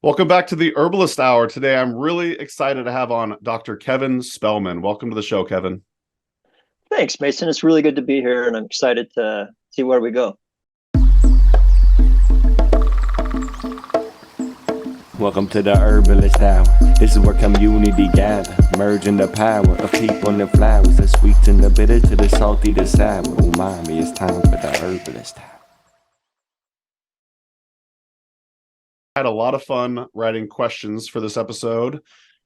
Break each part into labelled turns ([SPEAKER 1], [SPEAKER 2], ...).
[SPEAKER 1] Welcome back to the Herbalist Hour. Today, I'm really excited to have on Dr. Kevin Spellman. Welcome to the show, Kevin.
[SPEAKER 2] Thanks, Mason. It's really good to be here, and I'm excited to see where we go.
[SPEAKER 3] Welcome to the Herbalist Hour. This is where community gather, merging the power of people and the flowers, the sweet and the bitter to the salty, the sour. Umami, it's time for the Herbalist Hour.
[SPEAKER 1] I had a lot of fun writing questions for this episode.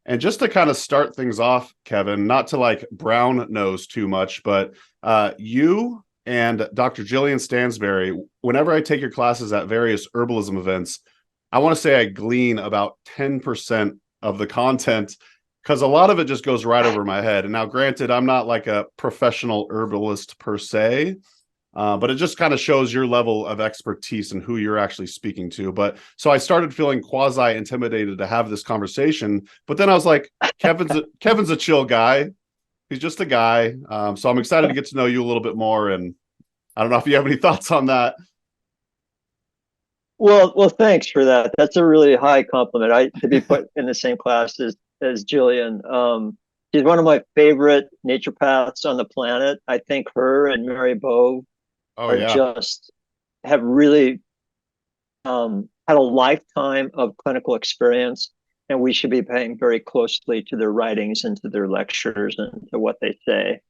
[SPEAKER 1] And just to kind of start things off, Kevin, not to like brown nose too much, but you and Dr. Jillian Stansberry, whenever I take your classes at various herbalism events, I want to say I glean about 10% of the content because a lot of it just goes right over my head. And now, granted, I'm not like a professional herbalist per se, but it just kind of shows your level of expertise and who you're actually speaking to. But so I started feeling quasi intimidated to have this conversation. But then I was like, Kevin's a chill guy. He's just a guy. So I'm excited to get to know you a little bit more. And I don't know if you have any thoughts on that.
[SPEAKER 2] Well, thanks for that. That's a really high compliment. To be put in the same class as Jillian. She's one of my favorite naturopaths on the planet. I think her and Mary Bove just have really had a lifetime of clinical experience, and we should be paying very closely to their writings and to their lectures and to what they say.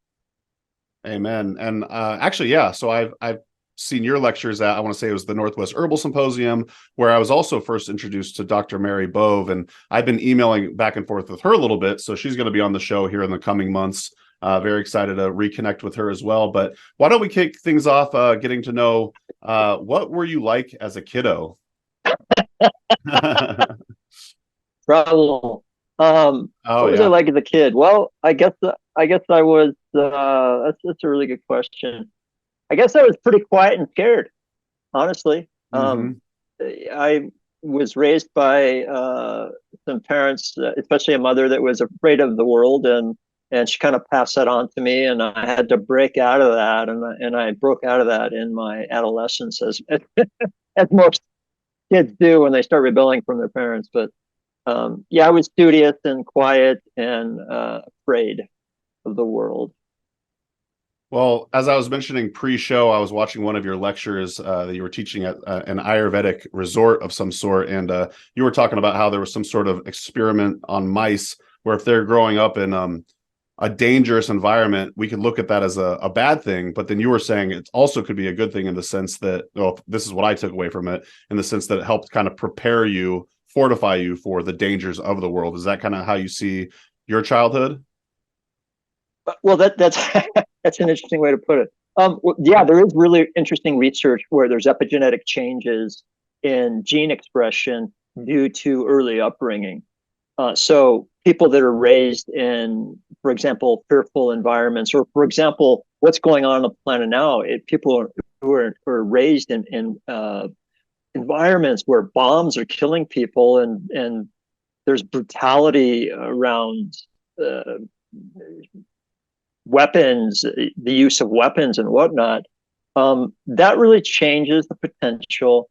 [SPEAKER 1] Amen. And actually, yeah. So I've seen your lectures at, I want to say it was the Northwest Herbal Symposium, where I was also first introduced to Dr. Mary Bove, and I've been emailing back and forth with her a little bit. So she's going to be on the show here in the coming months. Very excited to reconnect with her as well. But why don't we kick things off getting to know what were you like as a kiddo?
[SPEAKER 2] Trouble. What was I like as a kid? Well, I guess I was. That's a really good question. I guess I was pretty quiet and scared, honestly. I was raised by some parents, especially a mother that was afraid of the world, and she kind of passed that on to me, and I had to break out of that, and I broke out of that in my adolescence, as most kids do when they start rebelling from their parents. But I was studious and quiet and afraid of the world.
[SPEAKER 1] Well, as I was mentioning pre-show, I was watching one of your lectures that you were teaching at an Ayurvedic resort of some sort, and you were talking about how there was some sort of experiment on mice where if they're growing up in a dangerous environment, we could look at that as a bad thing. But then you were saying it also could be a good thing in the sense that, well, this is what I took away from it, in the sense that it helped kind of prepare you, fortify you for the dangers of the world. Is that kind of how you see your childhood?
[SPEAKER 2] Well, that's that's an interesting way to put it. There is really interesting research where there's epigenetic changes in gene expression due to early upbringing. So people that are raised in, for example, fearful environments, or for example, what's going on the planet now, people who are raised in environments where bombs are killing people, and there's brutality around weapons, the use of weapons and whatnot, that really changes the potential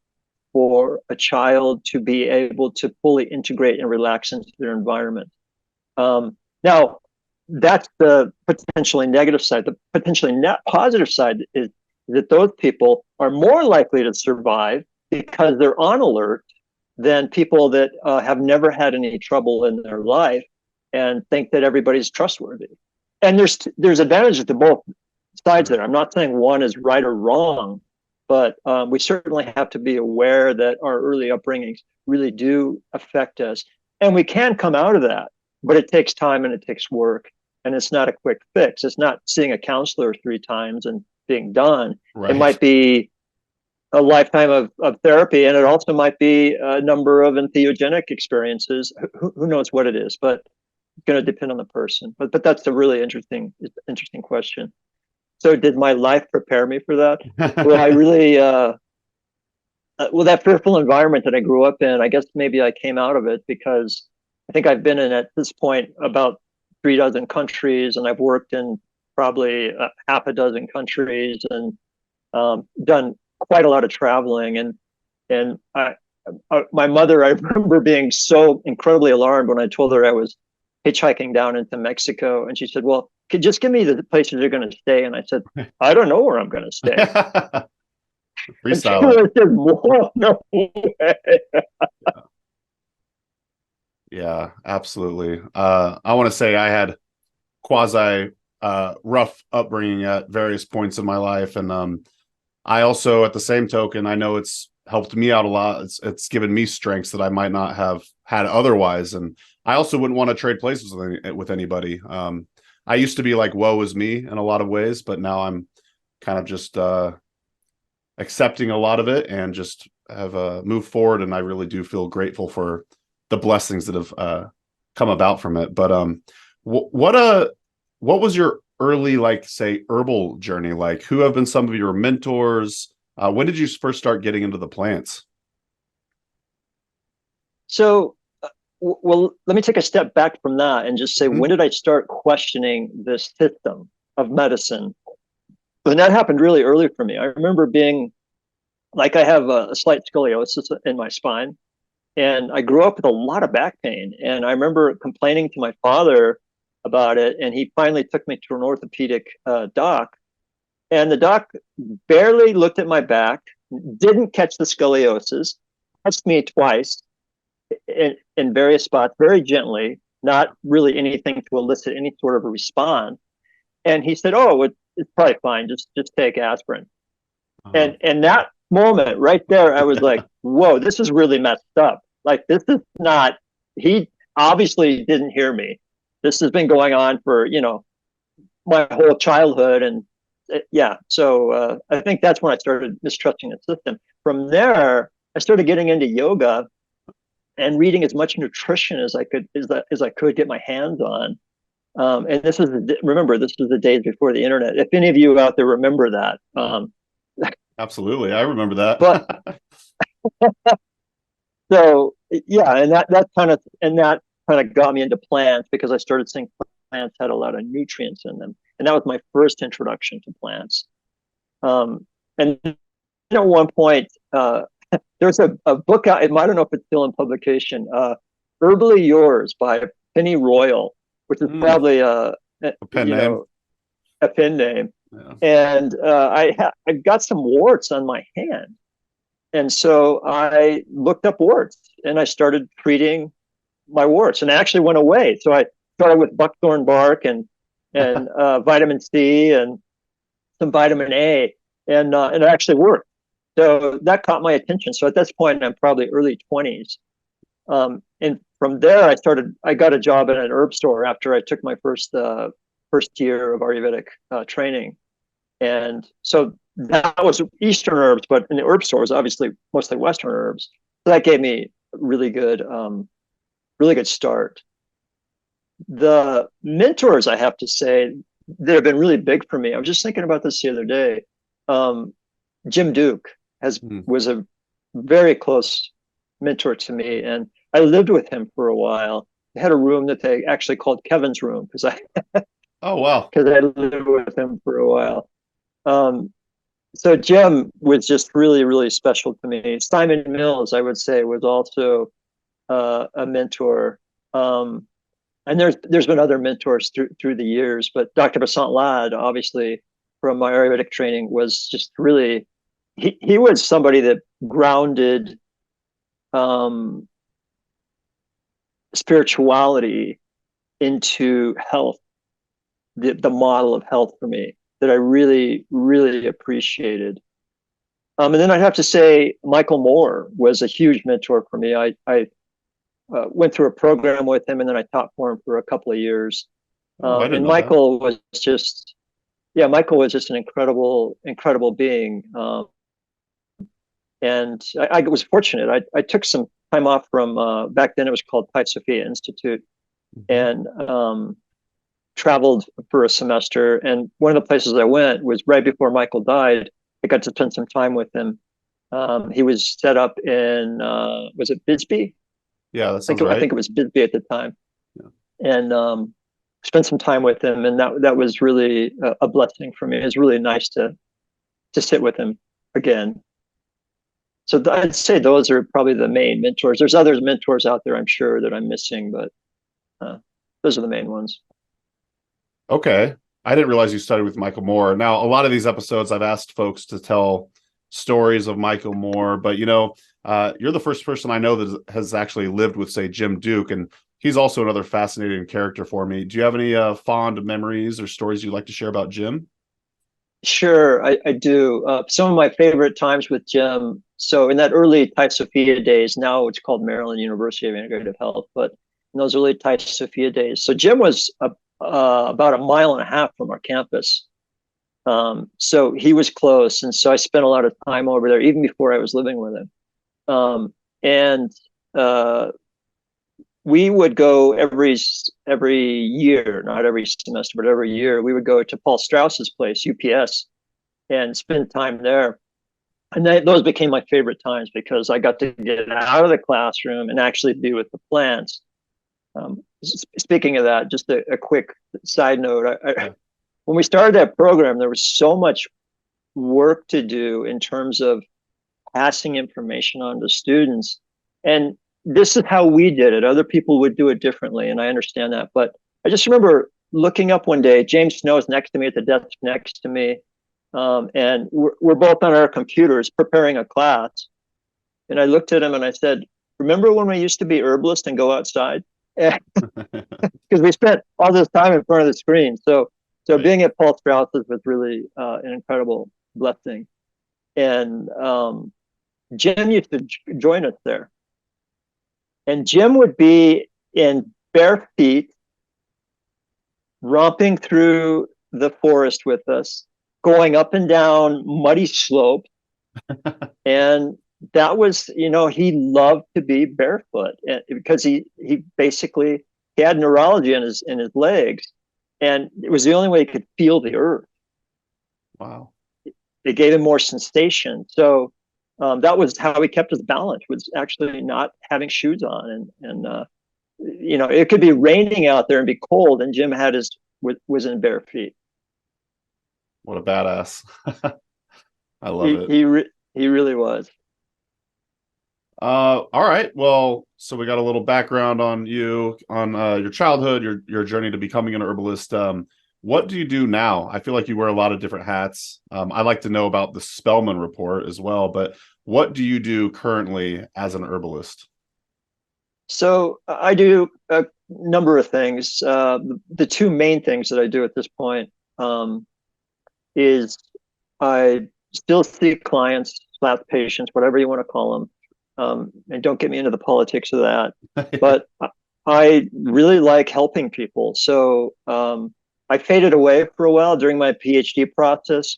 [SPEAKER 2] for a child to be able to fully integrate and relax into their environment. Now, that's the potentially negative side. The potentially net positive side is that those people are more likely to survive because they're on alert than people that have never had any trouble in their life and think that everybody's trustworthy. And there's advantages to both sides there. I'm not saying one is right or wrong, but we certainly have to be aware that our early upbringings really do affect us. And we can come out of that, but it takes time and it takes work. And it's not a quick fix. It's not seeing a counselor 3 times and being done. Right. It might be a lifetime of therapy, and it also might be a number of entheogenic experiences. Who knows what it is, but it's going to depend on the person. But that's a really interesting question. So did my life prepare me for that? Well, I really, that fearful environment that I grew up in, I guess maybe I came out of it because I think I've been in, at this point, about 36 countries, and I've worked in probably half a dozen countries, and done quite a lot of traveling. And I my mother, I remember being so incredibly alarmed when I told her I was hitchhiking down into Mexico. And she said, well, just give me the places you're going to stay. And I said, I don't know where I'm going to stay.
[SPEAKER 1] Freestyle.
[SPEAKER 2] And she said, whoa, no way.
[SPEAKER 1] Yeah, absolutely. I want to say I had quasi rough upbringing at various points in my life. And I also, at the same token, I know it's helped me out a lot. It's given me strengths that I might not have had otherwise. And I also wouldn't want to trade places with anybody. I used to be like, woe is me in a lot of ways, but now I'm kind of just accepting a lot of it and just have moved forward. And I really do feel grateful for the blessings that have come about from it. But what was your early, like, say, herbal journey like? Who have been some of your mentors? When did you first start getting into the plants?
[SPEAKER 2] So, well, let me take a step back from that and just say, when did I start questioning this system of medicine? And that happened really early for me. I remember being like, I have a slight scoliosis in my spine, and I grew up with a lot of back pain. And I remember complaining to my father about it, and he finally took me to an orthopedic doc. And the doc barely looked at my back, didn't catch the scoliosis, touched me twice in various spots, very gently, not really anything to elicit any sort of a response. And he said, "Oh, it's probably fine. Just take aspirin." And that moment right there, I was like, "Whoa, this is really messed up. Like, this is not." He obviously didn't hear me. This has been going on for my whole childhood, and yeah. So I think that's when I started mistrusting the system. From there, I started getting into yoga and reading as much nutrition as I could get my hands on. And remember, this was the days before the internet. If any of you out there remember that.
[SPEAKER 1] Absolutely. I remember that.
[SPEAKER 2] But so yeah, and that kind of got me into plants, because I started seeing plants had a lot of nutrients in them. And that was my first introduction to plants. And at one point, there's a book out, I don't know if it's still in publication, Herbally Yours by Penny Royal, which is probably a pen name. Yeah. And I got some warts on my hand. And so I looked up warts and I started treating my warts, and it actually went away. So I started with buckthorn bark and vitamin C and some vitamin A, and it actually worked. So that caught my attention. So at this point, I'm probably early 20s. And from there, I got a job at an herb store after I took my first year of Ayurvedic training. And so that was Eastern herbs, but in the herb store was obviously mostly Western herbs. So that gave me a really good start. The mentors, I have to say, that have been really big for me. I was just thinking about this the other day. Jim Duke was a very close mentor to me, and I lived with him for a while. They had a room that they actually called Kevin's room because I lived with him for a while. So Jim was just really, really special to me. Simon Mills, I would say, was also a mentor. And there's been other mentors through the years, but Dr. Basant Lad, obviously, from my Ayurvedic training, was just really, he was somebody that grounded spirituality into health, the model of health for me, that I really, really appreciated. And then I'd have to say Michael Moore was a huge mentor for me. I went through a program with him, and then I taught for him for a couple of years. And Michael was just an incredible, incredible being. And I was fortunate. I took some time off from, back then it was called Pai Sophia Institute, and traveled for a semester. And one of the places I went was right before Michael died. I got to spend some time with him. He was set up in, was it Bisbee?
[SPEAKER 1] Yeah, that sounds right.
[SPEAKER 2] I think it was Bisbee at the time. Yeah. And spent some time with him, and that was really a blessing for me. It was really nice to sit with him again. So I'd say those are probably the main mentors. There's other mentors out there, I'm sure, that I'm missing, but those are the main ones.
[SPEAKER 1] Okay. I didn't realize you studied with Michael Moore. Now, a lot of these episodes, I've asked folks to tell stories of Michael Moore, but you're the first person I know that has actually lived with, say, Jim Duke, and he's also another fascinating character for me. Do you have any fond memories or stories you'd like to share about Jim?
[SPEAKER 2] Sure, I do. Some of my favorite times with Jim. So in that early Thai Sophia days, now it's called Maryland University of Integrative Health, but in those early Thai Sophia days, so Jim was about a mile and a half from our campus. So he was close, and so I spent a lot of time over there, even before I was living with him. And we would go every year, not every semester, but every year, we would go to Paul Strauss's place, UPS, and spend time there. And those became my favorite times because I got to get out of the classroom and actually be with the plants. Speaking of that, just a quick side note. When we started that program, there was so much work to do in terms of passing information on to students. And this is how we did it. Other people would do it differently, and I understand that. But I just remember looking up one day, James Snow's next to me at the desk next to me, and we're both on our computers preparing a class. And I looked at him and I said, remember when we used to be herbalists and go outside? Because we spent all this time in front of the screen. So being at Paul Strauss's was really an incredible blessing. And Jim used to join us there. And Jim would be in bare feet, romping through the forest with us, going up and down muddy slopes. And that was, he loved to be barefoot because he basically had neurology in his legs, and it was the only way he could feel the earth.
[SPEAKER 1] Wow.
[SPEAKER 2] It gave him more sensation. So that was how he kept his balance, was actually not having shoes on. And it could be raining out there and be cold, and Jim was in bare feet.
[SPEAKER 1] What a badass. I love it.
[SPEAKER 2] He really was.
[SPEAKER 1] All right. Well, so we got a little background on you, on your childhood, your journey to becoming an herbalist. What do you do now? I feel like you wear a lot of different hats. I like to know about the Spellman Report as well, but what do you do currently as an herbalist?
[SPEAKER 2] So I do a number of things. The two main things that I do at this point is I still see clients, patients, whatever you want to call them. And don't get me into the politics of that, but I really like helping people. So I faded away for a while during my PhD process.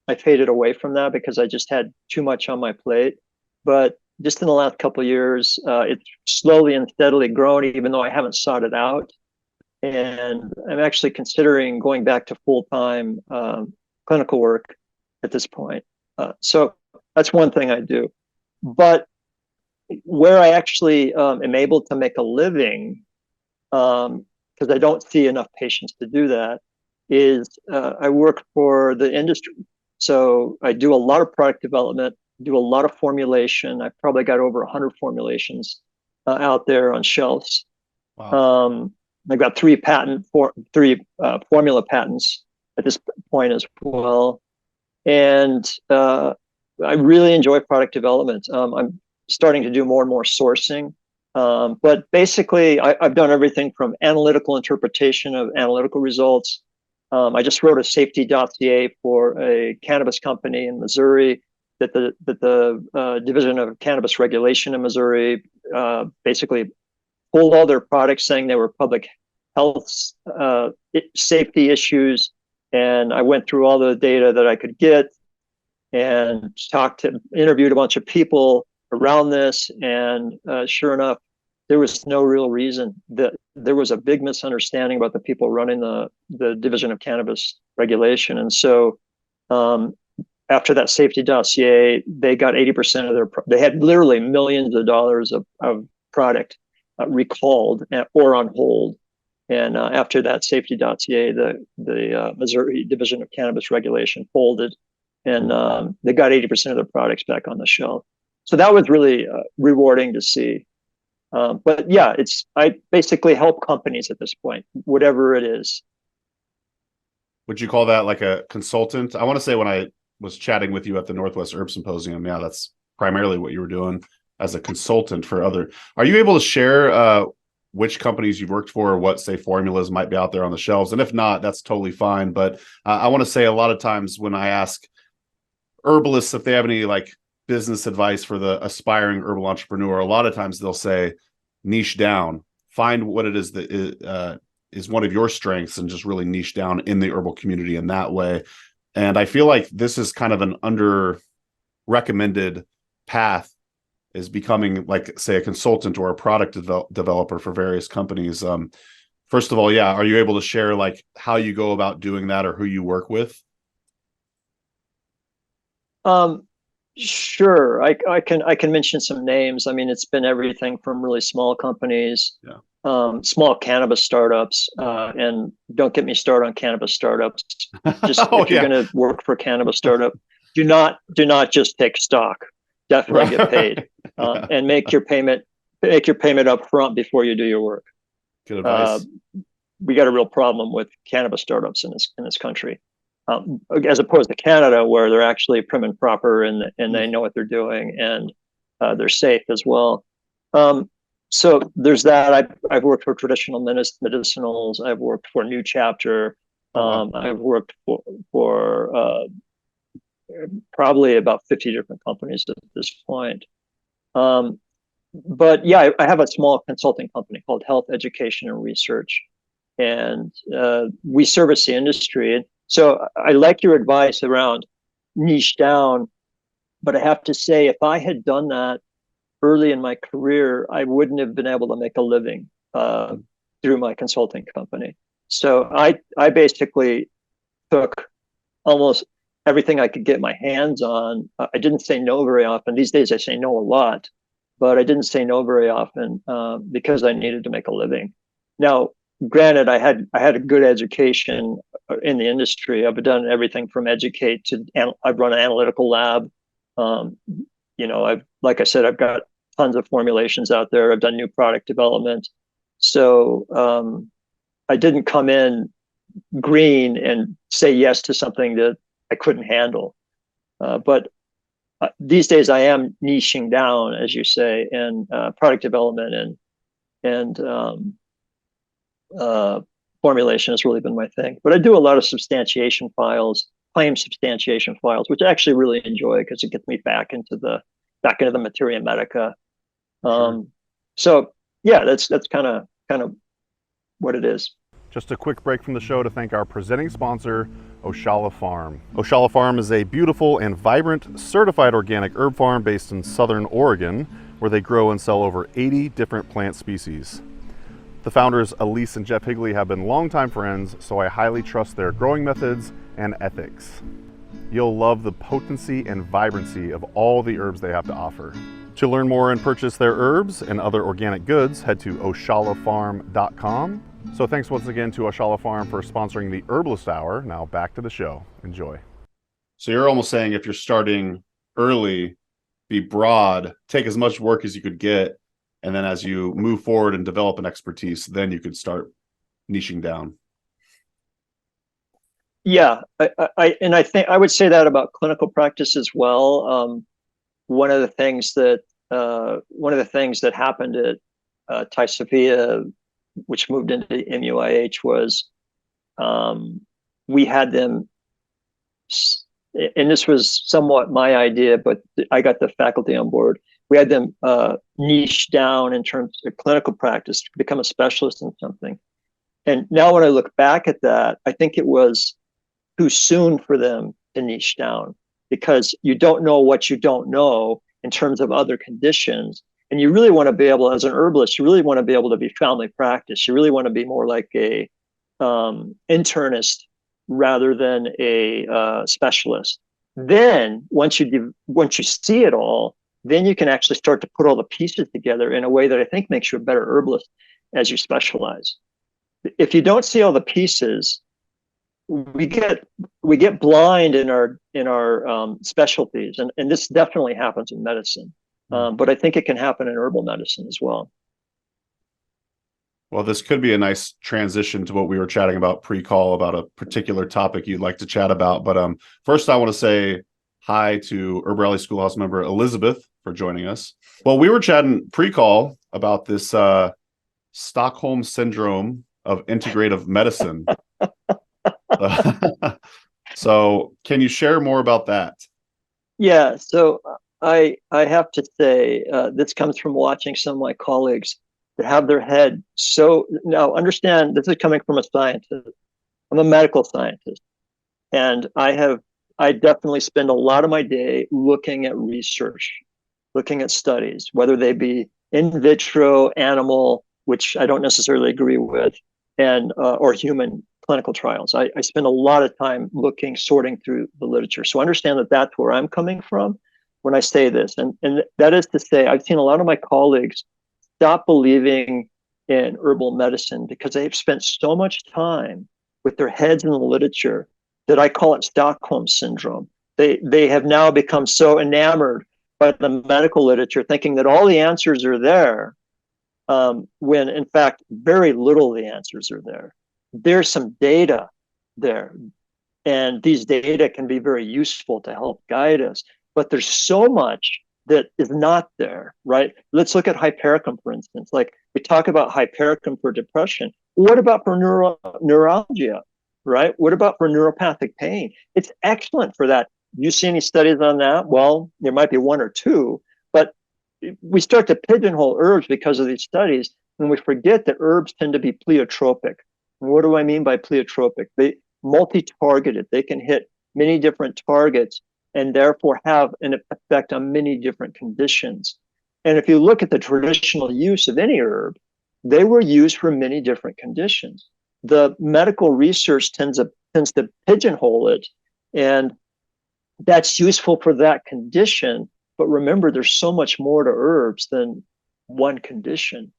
[SPEAKER 2] I faded away from that because I just had too much on my plate. But just in the last couple of years, it's slowly and steadily grown, even though I haven't sought it out. And I'm actually considering going back to full-time clinical work at this point. So that's one thing I do. But where I actually am able to make a living, because I don't see enough patients to do that, is I work for the industry. So I do a lot of product development, do a lot of formulation. I've probably got over 100 formulations out there on shelves. Wow. I've got three formula patents at this point as well. And I really enjoy product development. I'm starting to do more and more sourcing. But basically, I've done everything from analytical interpretation of analytical results. I just wrote a safety dossier for a cannabis company in Missouri that the Division of Cannabis Regulation in Missouri basically pulled all their products saying they were public health safety issues. And I went through all the data that I could get and interviewed a bunch of people around this. And sure enough, there was no real reason. That there was a big misunderstanding about the people running the Division of Cannabis Regulation. And so after that safety dossier, they got 80% of they had literally millions of dollars of product recalled or on hold. And after that safety dossier, the Missouri Division of Cannabis Regulation folded, and they got 80% of their products back on the shelf. So that was really rewarding to see. But yeah, I basically help companies at this point, whatever it is.
[SPEAKER 1] Would you call that like a consultant? I want to say when I was chatting with you at the Northwest Herb Symposium, yeah, that's primarily what you were doing as a consultant for other. Are you able to share which companies you've worked for, or what, say, formulas might be out there on the shelves? And if not, that's totally fine. But I want to say a lot of times when I ask herbalists if they have any like business advice for the aspiring herbal entrepreneur, a lot of times they'll say niche down, find what it is that is one of your strengths, and just really niche down in the herbal community in that way. And I feel like this is kind of an under recommended path, is becoming, like, say, a consultant or a product developer for various companies. First of all, yeah, are you able to share like how you go about doing that, or who you work with?
[SPEAKER 2] Sure. I can mention some names. I mean, it's been everything from really small companies, small cannabis startups, and don't get me started on cannabis startups. Just if you're going to work for a cannabis startup, do not just take stock. Definitely get paid, and make your payment up front before you do your work.
[SPEAKER 1] Good advice.
[SPEAKER 2] We got a real problem with cannabis startups in this country. As opposed to Canada, where they're actually prim and proper, and they know what they're doing, and they're safe as well. So there's that. I've worked for traditional medicinals. I've worked for New Chapter. I've worked for probably about 50 different companies at this point. But yeah, I have a small consulting company called Health Education and Research, and we service the industry. So I like your advice around niche down, but I have to say, if I had done that early in my career, I wouldn't have been able to make a living through my consulting company. So I basically took almost everything I could get my hands on. I didn't say no very often. These days I say no a lot, but I didn't say no very often because I needed to make a living. Now, granted, I had a good education in the industry. I've done everything from educate to I've run an analytical lab. Like I said, I've got tons of formulations out there. I've done new product development. So I didn't come in green and say yes to something that I couldn't handle. But these days I am niching down, as you say, and product development and formulation has really been my thing. But I do a lot of substantiation files, claim substantiation files, which I actually really enjoy because it gets me back into the materia medica. Sure. So yeah, that's kind of what it is.
[SPEAKER 1] Just a quick break from the show to thank our presenting sponsor, Oshala Farm. Oshala Farm is a beautiful and vibrant certified organic herb farm based in Southern Oregon, where they grow and sell over 80 different plant species. The founders, Elise and Jeff Higley, have been longtime friends, so I highly trust their growing methods and ethics. You'll love the potency and vibrancy of all the herbs they have to offer. To learn more and purchase their herbs and other organic goods, head to oshalafarm.com. So thanks once again to Oshala Farm for sponsoring the Herbalist Hour. Now back to the show. Enjoy. So you're almost saying, if you're starting early, be broad, take as much work as you could get, and then as you move forward and develop an expertise, then you could start niching down.
[SPEAKER 2] Yeah, I think I would say that about clinical practice as well. One of the things that happened at Thai Sophia, which moved into MUIH, was we had them, and this was somewhat my idea, but I got the faculty on board. We had them niche down in terms of clinical practice, become a specialist in something. And now when I look back at that, I think it was too soon for them to niche down, because you don't know what you don't know in terms of other conditions. And you really want to be able, as an herbalist, you really want to be able to be family practice. You really want to be more like a internist rather than a specialist. Then once you see it all, then you can actually start to put all the pieces together in a way that I think makes you a better herbalist as you specialize. If you don't see all the pieces, we get blind in our specialties, and this definitely happens in medicine. But I think it can happen in herbal medicine as well.
[SPEAKER 1] Well, this could be a nice transition to what we were chatting about pre-call about a particular topic you'd like to chat about. But first, I want to say hi to HerbRally Schoolhouse member Elizabeth for joining us. Well, we were chatting pre-call about this Stockholm Syndrome of integrative medicine. So can you share more about that?
[SPEAKER 2] Yeah, so I have to say this comes from watching some of my colleagues that have their head so, now understand this is coming from a scientist. I'm a medical scientist, and I definitely spend a lot of my day looking at research, looking at studies, whether they be in vitro, animal, which I don't necessarily agree with, and or human clinical trials. I spend a lot of time sorting through the literature. So understand that that's where I'm coming from when I say this. And that is to say, I've seen a lot of my colleagues stop believing in herbal medicine because they've spent so much time with their heads in the literature that I call it Stockholm Syndrome. They have now become so enamored by the medical literature, thinking that all the answers are there, when in fact very little of the answers are there. There's some data there, and these data can be very useful to help guide us, but there's so much that is not there, right? Let's look at hypericum, for instance. Like, we talk about hypericum for depression. What about for neuralgia, right? What about for neuropathic pain? It's excellent for that. You see any studies on that? Well, there might be one or two, but we start to pigeonhole herbs because of these studies, and we forget that herbs tend to be pleiotropic. And what do I mean by pleiotropic? They multi-targeted. They can hit many different targets and therefore have an effect on many different conditions. And if you look at the traditional use of any herb, they were used for many different conditions. The medical research tends to pigeonhole it, and that's useful for that condition. But remember, there's so much more to herbs than one condition.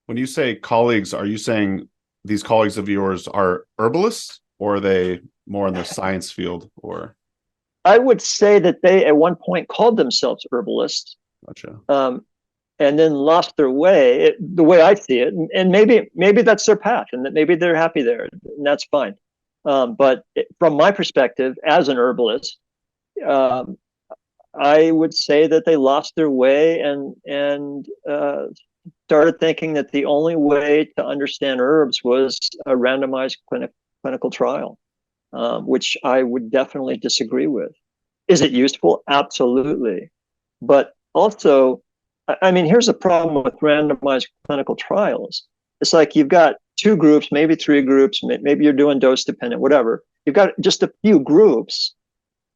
[SPEAKER 1] When you say colleagues, are you saying these colleagues of yours are herbalists, or are they more in the science field? Or
[SPEAKER 2] I would say that they at one point called themselves herbalists.
[SPEAKER 1] Gotcha.
[SPEAKER 2] And then lost their way, the way I see it. And maybe that's their path, and that maybe they're happy there, and that's fine. But from my perspective as an herbalist, I would say that they lost their way and started thinking that the only way to understand herbs was a randomized clinical trial, which I would definitely disagree with. Is it useful? Absolutely. But also, I mean, here's a problem with randomized clinical trials. It's like you've got two groups, maybe three groups, maybe you're doing dose dependent, whatever. You've got just a few groups.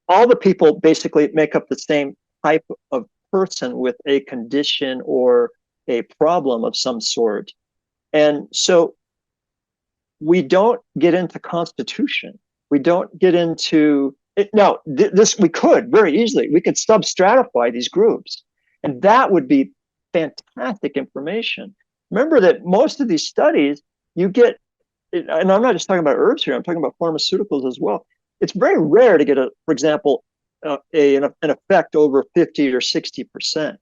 [SPEAKER 2] All the people basically make up the same type of person with a condition or a problem of some sort. And so we don't get into constitution. We don't get into it. Now, this we could very easily. We could substratify these groups, and that would be fantastic information. Remember that most of these studies you get, and I'm not just talking about herbs here, I'm talking about pharmaceuticals as well. It's very rare to get, for example, an effect over 50 or 60%.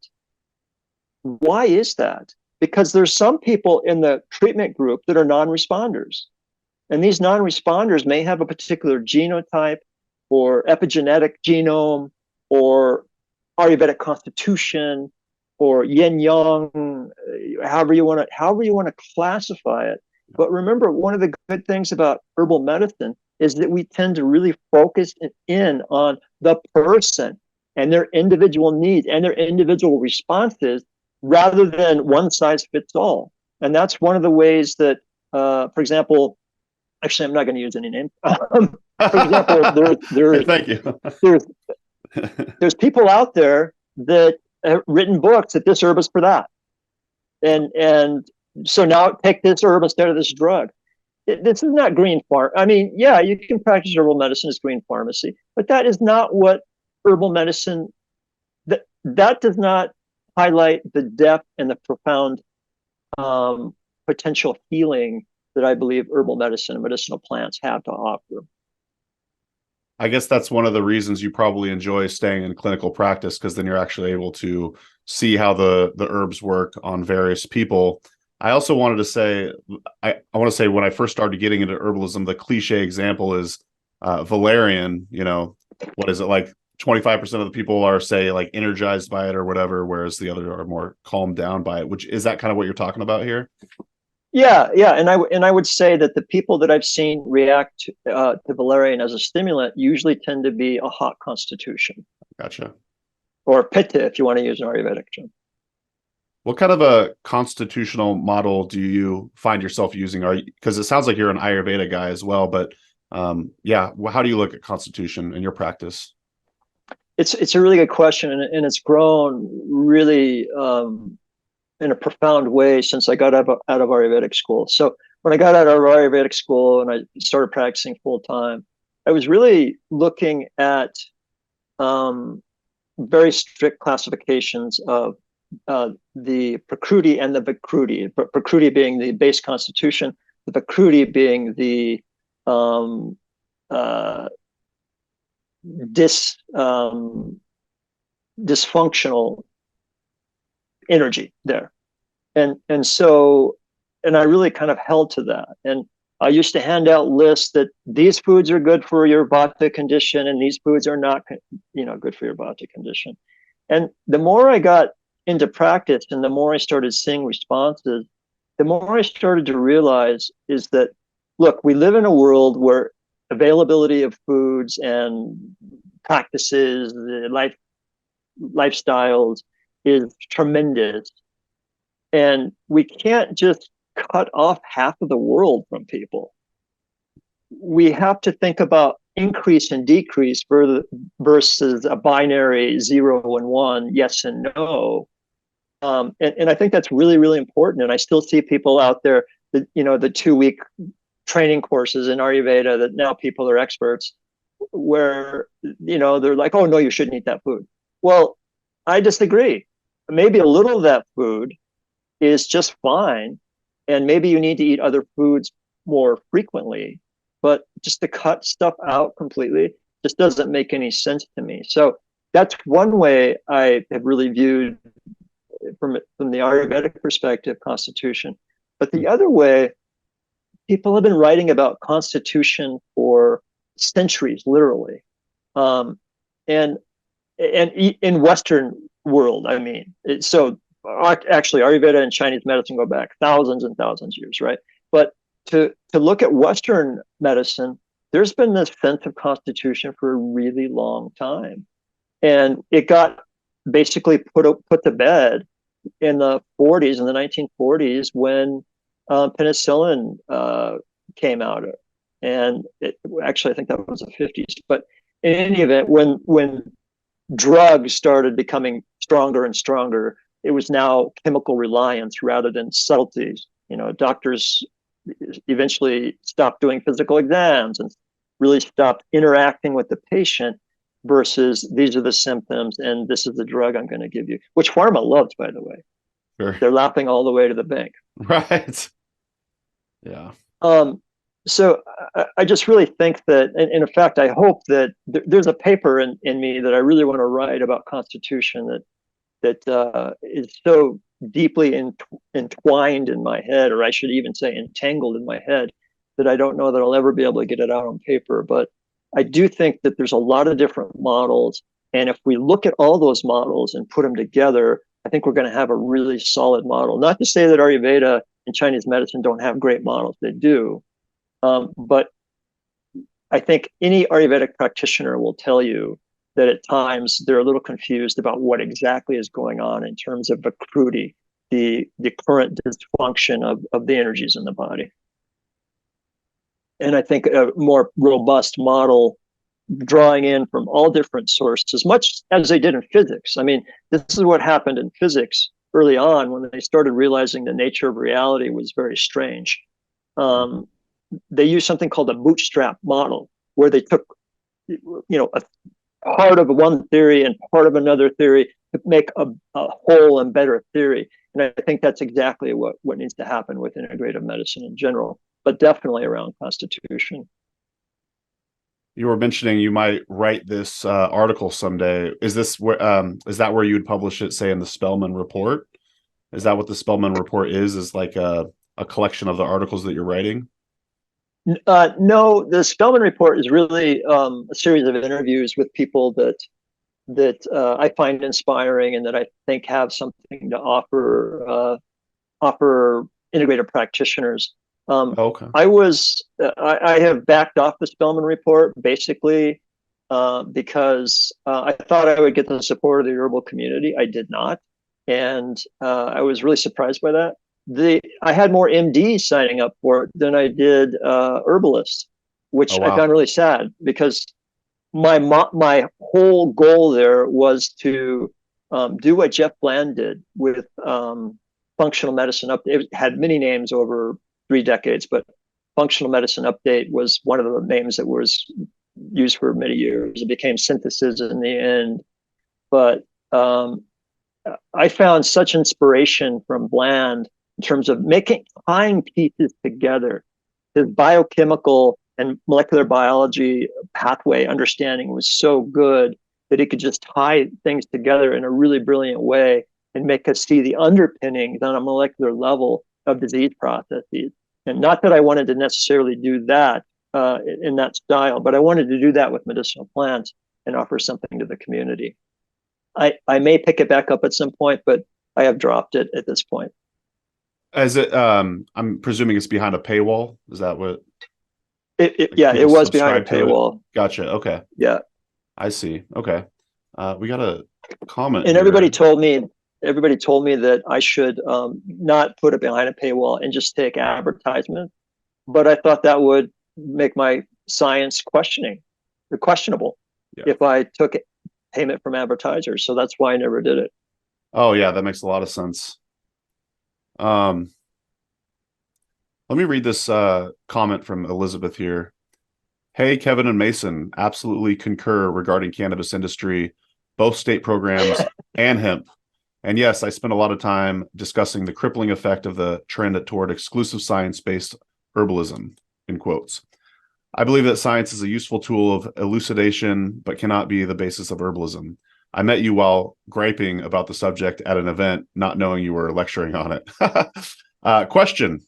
[SPEAKER 2] Why is that? Because there's some people in the treatment group that are non-responders. And these non-responders may have a particular genotype or epigenetic genome or Ayurvedic constitution or yin yang, however you want to classify it. But remember, one of the good things about herbal medicine is that we tend to really focus in on the person and their individual needs and their individual responses rather than one size fits all. And that's one of the ways that, for example, actually, I'm not going to use any names. For example,
[SPEAKER 1] Thank you.
[SPEAKER 2] there's people out there that have written books that this herb is for that. And so now take this herb instead of this drug. This is not green farm. I mean, yeah, you can practice herbal medicine as green pharmacy, but that is not what herbal medicine, that does not highlight the depth and the profound potential healing that I believe herbal medicine and medicinal plants have to offer.
[SPEAKER 1] I guess that's one of the reasons you probably enjoy staying in clinical practice, because then you're actually able to see how the herbs work on various people. I also wanted to say, I want to say when I first started getting into herbalism, the cliche example is valerian. You know, what is it, like 25% of the people are, say, like energized by it or whatever, whereas the other are more calmed down by it, which is that kind of what you're talking about here?
[SPEAKER 2] Yeah, and I would say that the people that I've seen react to valerian as a stimulant usually tend to be a hot constitution.
[SPEAKER 1] Gotcha.
[SPEAKER 2] Or pitta, if you want to use an Ayurvedic term.
[SPEAKER 1] What kind of a constitutional model do you find yourself using? Because it sounds like you're an Ayurveda guy as well, but yeah, how do you look at constitution in your practice?
[SPEAKER 2] It's a really good question, and it's grown really in a profound way since I got out of Ayurvedic school. So when I got out of Ayurvedic school and I started practicing full time, I was really looking at very strict classifications of the Prakruti and the Vikruti. Prakruti being the base constitution, the Vikruti being the dysfunctional energy there. And so I really kind of held to that. And I used to hand out lists that these foods are good for your Vata condition and these foods are not, good for your Vata condition. And the more I got into practice and the more I started seeing responses, the more I started to realize is that, look, we live in a world where availability of foods and practices, lifestyles is tremendous. And we can't just cut off half of the world from people. We have to think about increase and decrease versus a binary 0 and 1, yes and no. And I think that's really, really important. And I still see people out there that, the 2-week training courses in Ayurveda that now people are experts, where, they're like, oh, no, you shouldn't eat that food. Well, I disagree. Maybe a little of that food is just fine. And maybe you need to eat other foods more frequently, but just to cut stuff out completely just doesn't make any sense to me. So that's one way I have really viewed from the Ayurvedic perspective, constitution. But the other way, people have been writing about constitution for centuries, literally. And in Western world, I mean, so actually Ayurveda and Chinese medicine go back thousands and thousands of years, right? But to look at Western medicine, there's been this sense of constitution for a really long time. And it got basically put to bed in the 40s, in the 1940s, when penicillin came out. And actually, I think that was the 50s. But in any event, when drugs started becoming stronger and stronger, it was now chemical reliance rather than subtleties. Doctors eventually stopped doing physical exams and really stopped interacting with the patient versus these are the symptoms and this is the drug I'm going to give you, which pharma loves, by the way.
[SPEAKER 1] Sure.
[SPEAKER 2] They're laughing all the way to the bank.
[SPEAKER 1] Right. Yeah.
[SPEAKER 2] So I just really think that, and in fact, I hope that there's a paper in me that I really want to write about constitution that is so deeply entwined in my head, or I should even say entangled in my head, that I don't know that I'll ever be able to get it out on paper. But I do think that there's a lot of different models. And if we look at all those models and put them together, I think we're going to have a really solid model. Not to say that Ayurveda and Chinese medicine don't have great models. They do. But I think any Ayurvedic practitioner will tell you that at times they're a little confused about what exactly is going on in terms of Vikruti, the current dysfunction of the energies in the body. And I think a more robust model drawing in from all different sources, much as they did in physics. I mean, this is what happened in physics early on when they started realizing the nature of reality was very strange. They used something called a bootstrap model, where they took, a part of one theory and part of another theory to make a whole and better theory. And I think that's exactly what needs to happen with integrative medicine in general, but definitely around constitution.
[SPEAKER 1] You were mentioning you might write this article someday. Is that where you would publish it, say in the Spellman Report? Is that what the Spellman Report is? Is like a collection of the articles that you're writing?
[SPEAKER 2] No, the Spellman Report is really a series of interviews with people that I find inspiring and that I think have something to offer integrative practitioners.
[SPEAKER 1] Okay.
[SPEAKER 2] I have backed off the Spellman Report basically because I thought I would get the support of the herbal community. I did not, and I was really surprised by that. I had more MDs signing up for it than I did herbalists, which
[SPEAKER 1] Oh,
[SPEAKER 2] I
[SPEAKER 1] wow.
[SPEAKER 2] found really sad because my whole goal there was to do what Jeff Bland did with functional medicine update. It had many names over 3 decades, but functional medicine update was one of the names that was used for many years. It became synthesis in the end, but I found such inspiration from Bland in terms of tying pieces together. His biochemical and molecular biology pathway understanding was so good that he could just tie things together in a really brilliant way and make us see the underpinnings on a molecular level of disease processes. And not that I wanted to necessarily do that in that style, but I wanted to do that with medicinal plants and offer something to the community. I may pick it back up at some point, but I have dropped it at this point.
[SPEAKER 1] Is it? I'm presuming it's behind a paywall. Is that what?
[SPEAKER 2] It was behind a paywall.
[SPEAKER 1] Gotcha. Okay.
[SPEAKER 2] Yeah.
[SPEAKER 1] I see. Okay. We got a comment.
[SPEAKER 2] And
[SPEAKER 1] here.
[SPEAKER 2] everybody told me that I should not put it behind a paywall and just take advertisement. But I thought that would make my science questionable if I took payment from advertisers. So that's why I never did it.
[SPEAKER 1] Oh yeah, that makes a lot of sense. Let me read this comment from Elizabeth here. Hey, Kevin and Mason, absolutely concur regarding cannabis industry, both state programs and hemp. And yes, I spent a lot of time discussing the crippling effect of the trend toward exclusive science-based herbalism, in quotes. I believe that science is a useful tool of elucidation, but cannot be the basis of herbalism. I met you while griping about the subject at an event, not knowing you were lecturing on it. Question,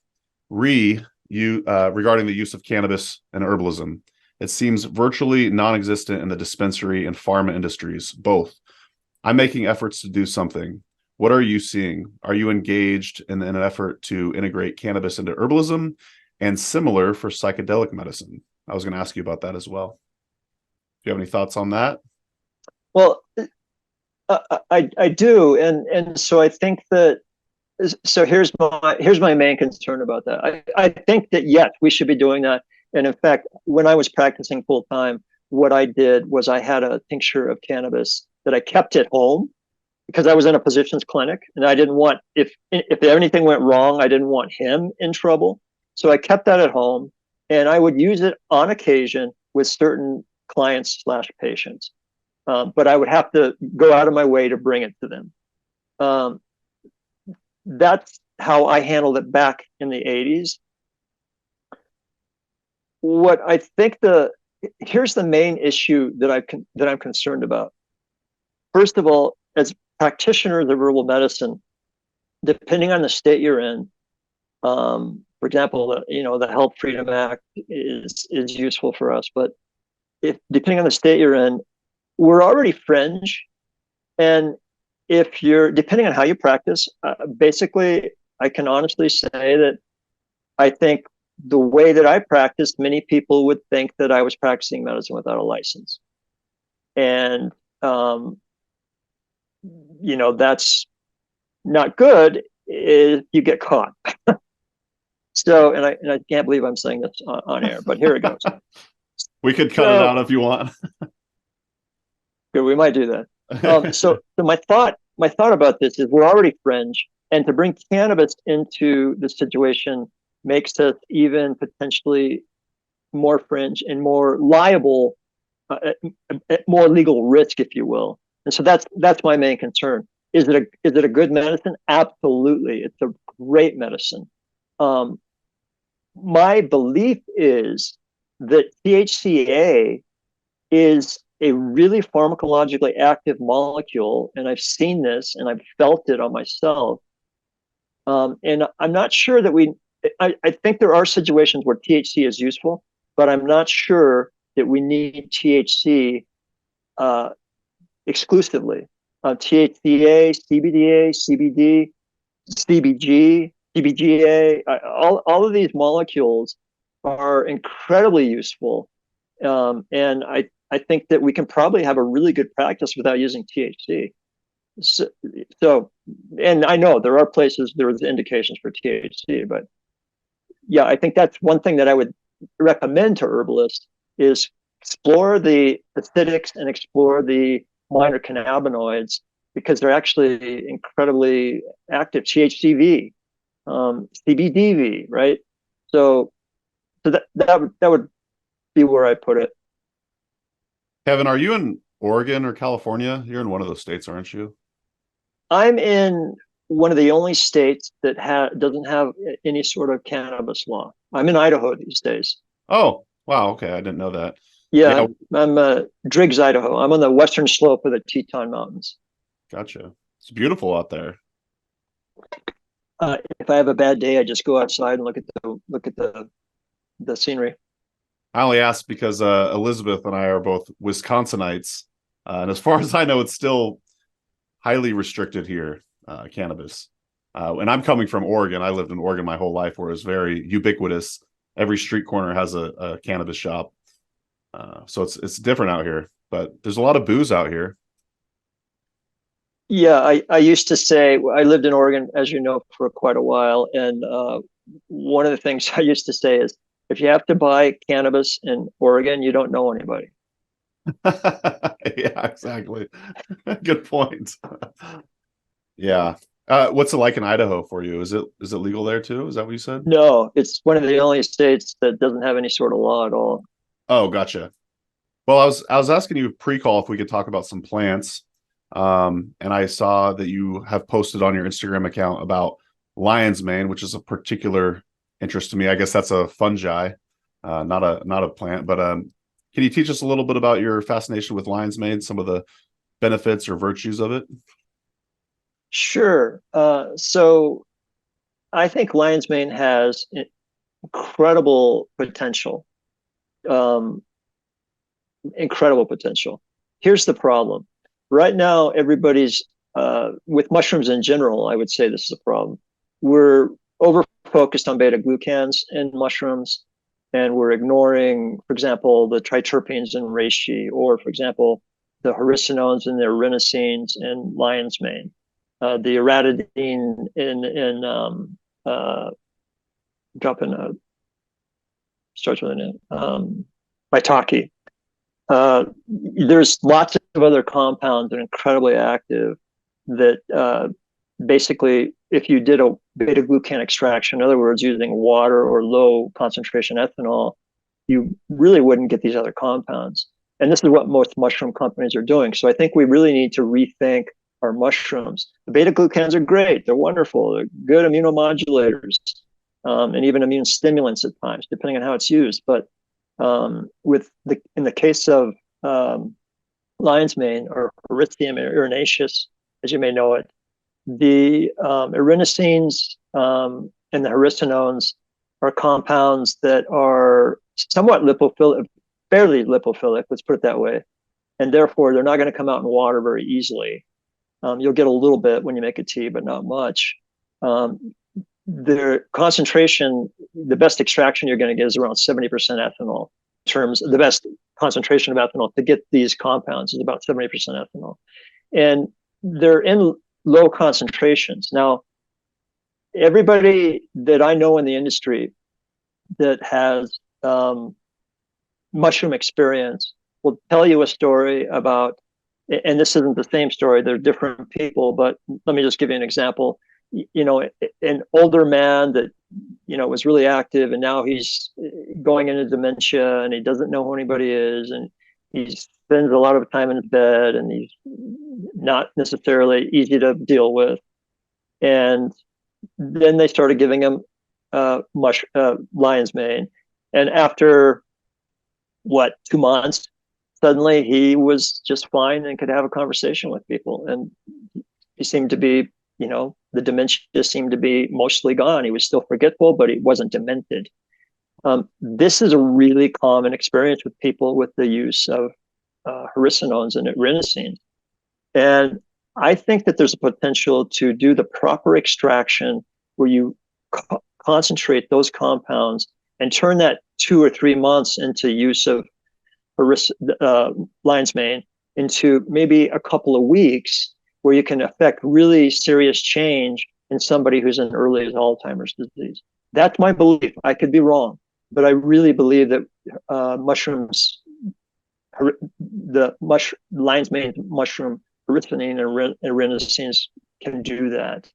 [SPEAKER 1] regarding the use of cannabis and herbalism. It seems virtually non-existent in the dispensary and pharma industries, both. I'm making efforts to do something. What are you seeing? Are you engaged in an effort to integrate cannabis into herbalism and similar for psychedelic medicine? I was going to ask you about that as well. Do you have any thoughts on that?
[SPEAKER 2] Well, I do, and so I think that. So here's my main concern about that. I think that yes, we should be doing that. And in fact, when I was practicing full time, what I did was I had a tincture of cannabis that I kept at home because I was in a physician's clinic, and I didn't want if anything went wrong, I didn't want him in trouble. So I kept that at home, and I would use it on occasion with certain clients / patients. But I would have to go out of my way to bring it to them. That's how I handled it back in the 80s. What I think here's the main issue that I'm concerned about. First of all, as practitioners of herbal medicine, depending on the state you're in, for example, the Health Freedom Act is useful for us, but depending on the state you're in, we're already fringe, and if you're depending on how you practice, basically, I can honestly say that I think the way that I practiced, many people would think that I was practicing medicine without a license, and that's not good if you get caught. So, and I can't believe I'm saying this on air, but here it goes.
[SPEAKER 1] We could cut it out if you want.
[SPEAKER 2] Good, we might do that. So my thought about this is we're already fringe, and to bring cannabis into the situation makes us even potentially more fringe and more liable, more legal risk, if you will. And so that's my main concern. Is it a good medicine? Absolutely, it's a great medicine. My belief is that THCA is a really pharmacologically active molecule, and I've seen this and I've felt it on myself. And I'm not sure that I think there are situations where THC is useful, but I'm not sure that we need THC exclusively. THCA, CBDA, CBD, CBG, CBGA, all of these molecules are incredibly useful. And I think that we can probably have a really good practice without using THC. So, and I know there are places, there is indications for THC, but yeah, I think that's one thing that I would recommend to herbalists is explore the acidics and explore the minor cannabinoids, because they're actually incredibly active. THCV, CBDV, right? So that would be where I put it.
[SPEAKER 1] Kevin, are you in Oregon or California? You're in one of those states, aren't you?
[SPEAKER 2] I'm in one of the only states that doesn't have any sort of cannabis law. I'm in Idaho these days.
[SPEAKER 1] Oh, wow. Okay. I didn't know that.
[SPEAKER 2] Yeah, I'm Driggs, Idaho. I'm on the western slope of the Teton Mountains.
[SPEAKER 1] Gotcha. It's beautiful out there.
[SPEAKER 2] If I have a bad day, I just go outside and look at the scenery.
[SPEAKER 1] I only asked because Elizabeth and I are both Wisconsinites, and as far as I know, it's still highly restricted here, cannabis. And I'm coming from Oregon. I lived in Oregon my whole life, where it's very ubiquitous. Every street corner has a cannabis shop. So it's different out here, but there's a lot of booze out here.
[SPEAKER 2] Yeah, I used to say, I lived in Oregon, as you know, for quite a while. And one of the things I used to say is, if you have to buy cannabis in Oregon, you don't know anybody.
[SPEAKER 1] Yeah, exactly. Good point. Yeah. What's it like in Idaho for you? Is it legal there too? Is that what you said?
[SPEAKER 2] No, it's one of the only states that doesn't have any sort of law at all.
[SPEAKER 1] Oh, gotcha. Well, I was asking you pre-call if we could talk about some plants. And I saw that you have posted on your Instagram account about lion's mane, which is a particular interest to me. I guess that's a fungi, not a plant. But can you teach us a little bit about your fascination with lion's mane, some of the benefits or virtues of it?
[SPEAKER 2] Sure. So I think lion's mane has incredible potential. Incredible potential. Here's the problem. Right now, everybody's with mushrooms in general, I would say this is a problem. We're over focused on beta glucans in mushrooms, and we're ignoring, for example, the triterpenes in reishi, or for example, the hericenones and the erinosines in lion's mane, the aratidine in starts with an maitake. There's lots of other compounds that are incredibly active that basically, if you did a beta glucan extraction, in other words, using water or low concentration ethanol, you really wouldn't get these other compounds. And this is what most mushroom companies are doing. So I think we really need to rethink our mushrooms. The beta glucans are great. They're wonderful. They're good immunomodulators, and even immune stimulants at times, depending on how it's used. But in the case of lion's mane, or Erythium erinaceus, as you may know it, the erinosines and the hericenones are compounds that are somewhat lipophilic, fairly lipophilic, let's put it that way, and therefore they're not going to come out in water very easily. You'll get a little bit when you make a tea, but not much. Their concentration, the best extraction you're going to get is around 70% ethanol. In terms of the best concentration of ethanol to get these compounds is about 70% ethanol. And they're in low concentrations. Now, everybody that I know in the industry that has mushroom experience will tell you a story about, and this isn't the same story, they're different people, but let me just give you an example. An older man that was really active, and now he's going into dementia, and he doesn't know who anybody is, and he spends a lot of time in his bed, and he's not necessarily easy to deal with. And then they started giving him lion's mane, and after 2 months, suddenly he was just fine and could have a conversation with people. And he seemed to be, the dementia seemed to be mostly gone. He was still forgetful, but he wasn't demented. This is a really common experience with people with the use of hericenones and iridescence. And I think that there's a potential to do the proper extraction where you concentrate those compounds and turn that 2 or 3 months into use of lion's mane into maybe a couple of weeks, where you can affect really serious change in somebody who's in early Alzheimer's disease. That's my belief. I could be wrong, but I really believe that mushrooms, lion's mane mushroom, hericenones and iridescence can do that.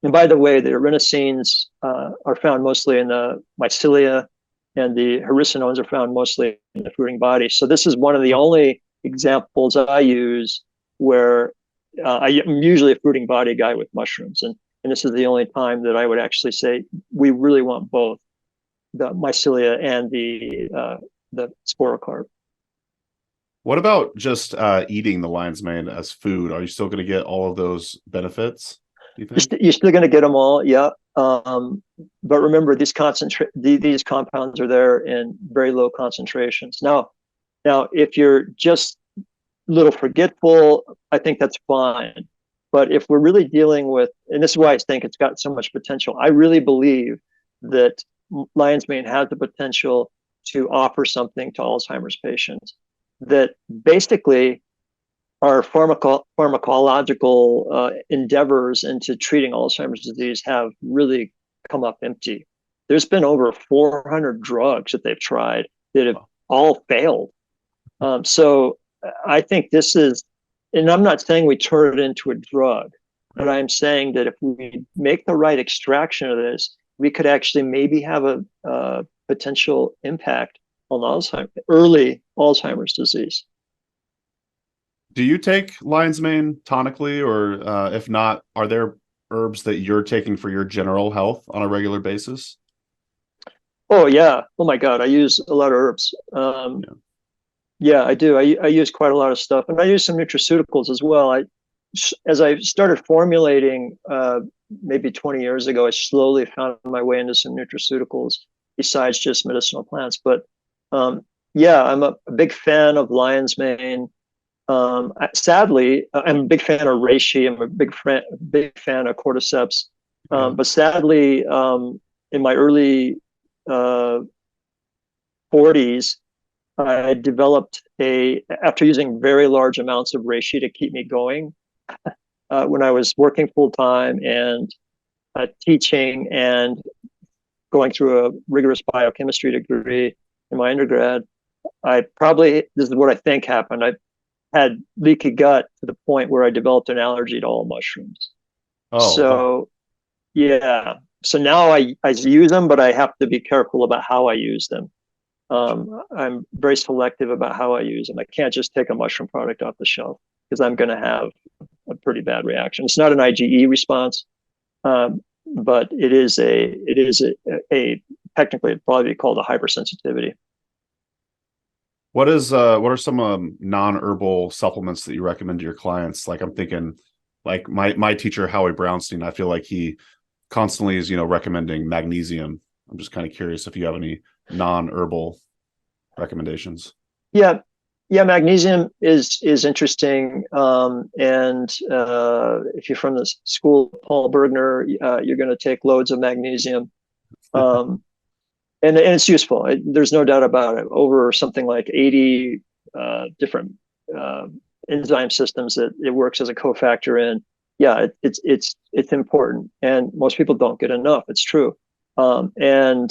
[SPEAKER 2] And by the way, the iridescence are found mostly in the mycelia, and the hericenones are found mostly in the fruiting body. So this is one of the only examples I use where I'm usually a fruiting body guy with mushrooms. And this is the only time that I would actually say we really want both the mycelia and the sporocarp.
[SPEAKER 1] What about just eating the lion's mane as food? Are you still going to get all of those benefits, do you think?
[SPEAKER 2] You're still going to get them all, yeah. But remember, these compounds are there in very low concentrations. Now, if you're just a little forgetful, I think that's fine. But if we're really dealing with, and this is why I think it's got so much potential, I really believe that lion's mane has the potential to offer something to Alzheimer's patients that basically our pharmacological endeavors into treating Alzheimer's disease have really come up empty. There's been over 400 drugs that they've tried that have all failed. So I think this is, and I'm not saying we turn it into a drug, but I'm saying that if we make the right extraction of this, we could actually maybe have a potential impact on early Alzheimer's disease.
[SPEAKER 1] Do you take lion's mane tonically, or if not, are there herbs that you're taking for your general health on a regular basis?
[SPEAKER 2] Oh yeah. Oh my God. I use a lot of herbs. Yeah, I do. I use quite a lot of stuff, and I use some nutraceuticals as well. As I started formulating maybe 20 years ago, I slowly found my way into some nutraceuticals besides just medicinal plants. But yeah, I'm a big fan of lion's mane. Sadly, I'm a big fan of reishi. I'm a big fan of cordyceps. But sadly, in my early 40s, I developed after using very large amounts of reishi to keep me going, when I was working full time and teaching and going through a rigorous biochemistry degree in my undergrad, this is what I think happened. I had leaky gut to the point where I developed an allergy to all mushrooms. Yeah. So now I use them, but I have to be careful about how I use them. I'm very selective about how I use them. I can't just take a mushroom product off the shelf because I'm going to have a pretty bad reaction. It's not an IgE response, but it is a technically it'd probably be called a hypersensitivity.
[SPEAKER 1] What are some non-herbal supplements that you recommend to your clients? Like I'm thinking, like my teacher Howie Brownstein, I feel like he constantly is recommending magnesium. I'm just kind of curious if you have any non-herbal recommendations.
[SPEAKER 2] Yeah, magnesium is interesting, and if you're from the school of Paul Bergner, you're going to take loads of magnesium. And it's useful. There's no doubt about it. Over something like 80 different enzyme systems that it works as a cofactor in. Yeah, it's important, and most people don't get enough. It's true. And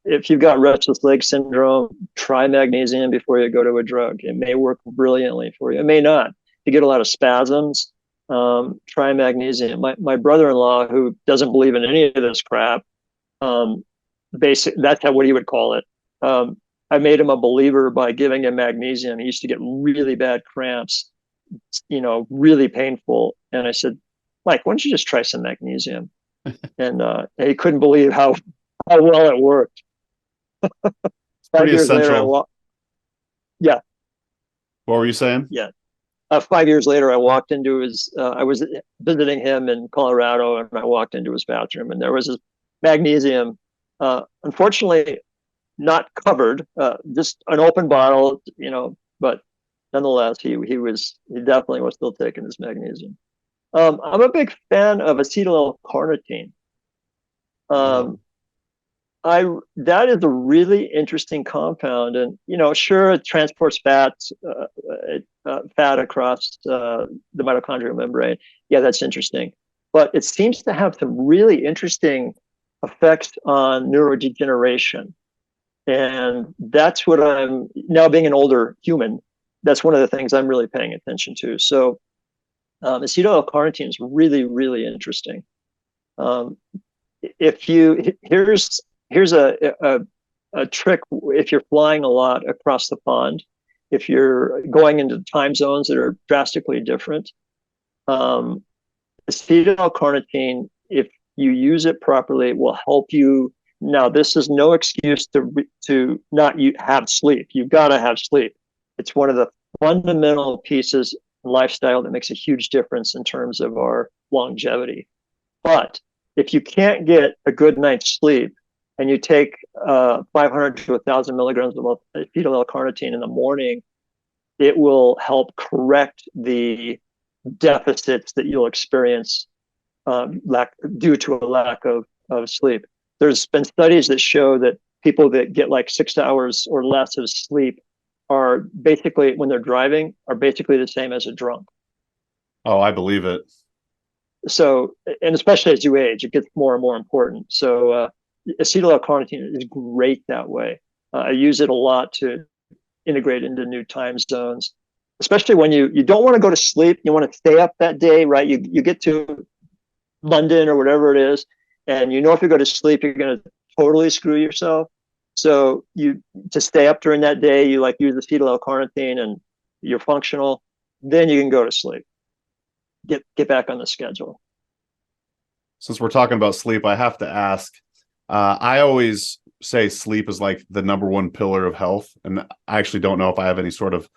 [SPEAKER 2] if you've got restless leg syndrome, try magnesium before you go to a drug. It may work brilliantly for you. It may not. If you get a lot of spasms, try magnesium. My brother-in-law, who doesn't believe in any of this crap, that's what he would call it. I made him a believer by giving him magnesium. He used to get really bad cramps, really painful. And I said, Mike, why don't you just try some magnesium? And he couldn't believe how well it worked.
[SPEAKER 1] It's pretty essential.
[SPEAKER 2] Yeah.
[SPEAKER 1] What were you saying?
[SPEAKER 2] Yeah. 5 years later, I walked into his, I was visiting him in Colorado, and I walked into his bathroom, and there was his magnesium, unfortunately not covered, just an open bottle, but nonetheless, he definitely was still taking his magnesium. I'm a big fan of acetyl L-carnitine. That is a really interesting compound, and sure, it transports fat across the mitochondrial membrane. Yeah, that's interesting, but it seems to have some really interesting effects on neurodegeneration, and that's what I'm now, being an older human. That's one of the things I'm really paying attention to. So, acetyl L-carnitine is really, really interesting. Here's a trick. If you're flying a lot across the pond, if you're going into time zones that are drastically different, acetyl L-carnitine, if you use it properly, will help you. Now, this is no excuse to not have sleep. You've got to have sleep. It's one of the fundamental pieces in lifestyle that makes a huge difference in terms of our longevity. But if you can't get a good night's sleep, and you take 500 to 1,000 milligrams of acetyl L-carnitine in the morning, it will help correct the deficits that you'll experience due to a lack of sleep. There's been studies that show that people that get like 6 hours or less of sleep are basically, when they're driving, are basically the same as a drunk.
[SPEAKER 1] Oh, I believe it.
[SPEAKER 2] So, and especially as you age, it gets more and more important. So, acetyl L-carnitine is great that way. I use it a lot to integrate into new time zones, especially when you don't want to go to sleep. You want to stay up that day, right? You get to London or whatever it is, and if you go to sleep, you're going to totally screw yourself. So to stay up during that day, you use acetyl L-carnitine, and you're functional. Then you can go to sleep. Get back on the schedule.
[SPEAKER 1] Since we're talking about sleep, I have to ask. I always say sleep is like the number one pillar of health, and I actually don't know if I have any sort of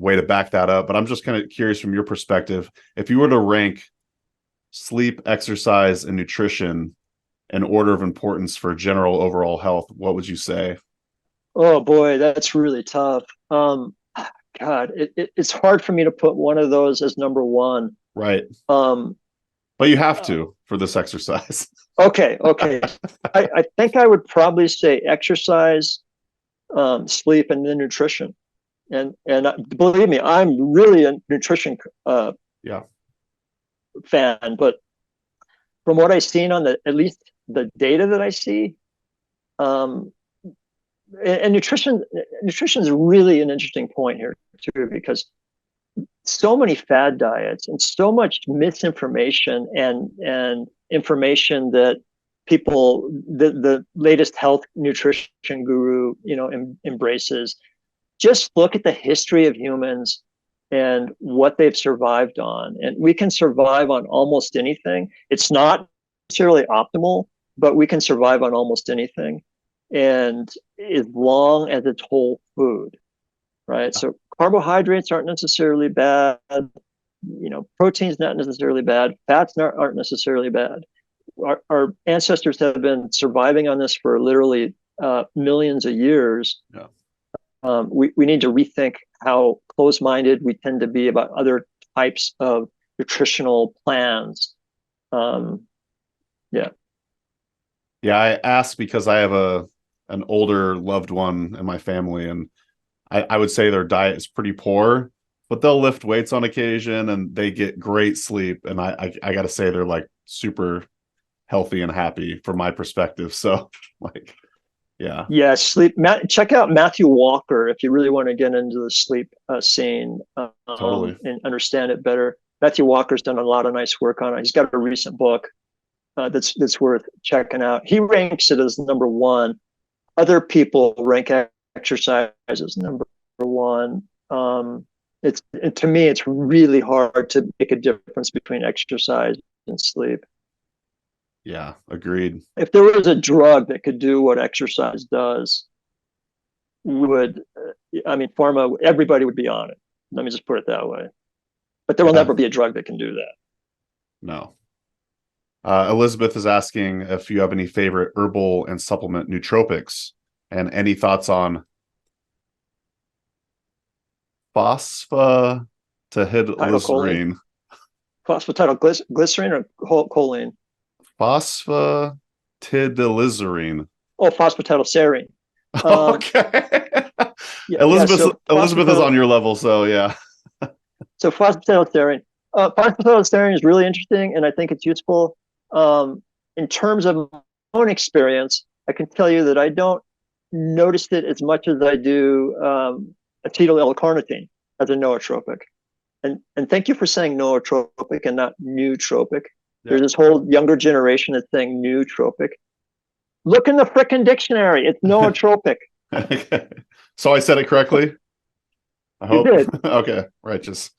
[SPEAKER 1] way to back that up, but I'm just kind of curious from your perspective, if you were to rank sleep, exercise, and nutrition in order of importance for general overall health, what would you say?
[SPEAKER 2] Oh boy, that's really tough. God, it's hard for me to put one of those as number one.
[SPEAKER 1] Right. But you have to for this exercise.
[SPEAKER 2] Okay. I think I would probably say exercise, sleep, and then nutrition. And believe me, I'm really a nutrition fan. But from what I've seen on at least the data that I see, and nutrition is really an interesting point here too, because so many fad diets and so much misinformation and information that people, the latest health nutrition guru, embraces. Just look at the history of humans and what they've survived on. And we can survive on almost anything. It's not necessarily optimal, but we can survive on almost anything. And as long as it's whole food, right? So carbohydrates aren't necessarily bad. Protein's not necessarily bad. Fats aren't necessarily bad. Our ancestors have been surviving on this for literally millions of years. Yeah. We need to rethink how close-minded we tend to be about other types of nutritional plans. Yeah.
[SPEAKER 1] Yeah, I asked because I have an older loved one in my family, and I would say their diet is pretty poor, but they'll lift weights on occasion and they get great sleep. And I got to say they're like super healthy and happy from my perspective. So yeah.
[SPEAKER 2] Yeah, sleep. Check out Matthew Walker if you really want to get into the sleep scene
[SPEAKER 1] Totally.
[SPEAKER 2] And understand it better. Matthew Walker's done a lot of nice work on it. He's got a recent book that's worth checking out. He ranks it as number one. Other people rank exercise as number one. To me, it's really hard to make a difference between exercise and sleep.
[SPEAKER 1] Yeah, agreed.
[SPEAKER 2] If there was a drug that could do what exercise does, would, pharma, everybody would be on it. Let me just put it that way. But there will never be a drug that can do that.
[SPEAKER 1] No. Elizabeth is asking if you have any favorite herbal and supplement nootropics, and any thoughts on phosphatidylglycerine.
[SPEAKER 2] Phosphatidylglycerine or choline?
[SPEAKER 1] Phosphatidylglycerine.
[SPEAKER 2] Oh, phosphatidylserine.
[SPEAKER 1] Okay. Elizabeth is on your level, so yeah.
[SPEAKER 2] So phosphatidylserine. Phosphatidylserine is really interesting, and I think it's useful. In terms of my own experience, I can tell you that I don't notice it as much as I do acetyl L-carnitine as a nootropic. And thank you for saying nootropic and not nootropic. Yeah. There's this whole younger generation that's saying nootropic. Look in the frickin' dictionary. It's nootropic.
[SPEAKER 1] Okay. So I said it correctly? I hope.
[SPEAKER 2] You did.
[SPEAKER 1] Okay, righteous.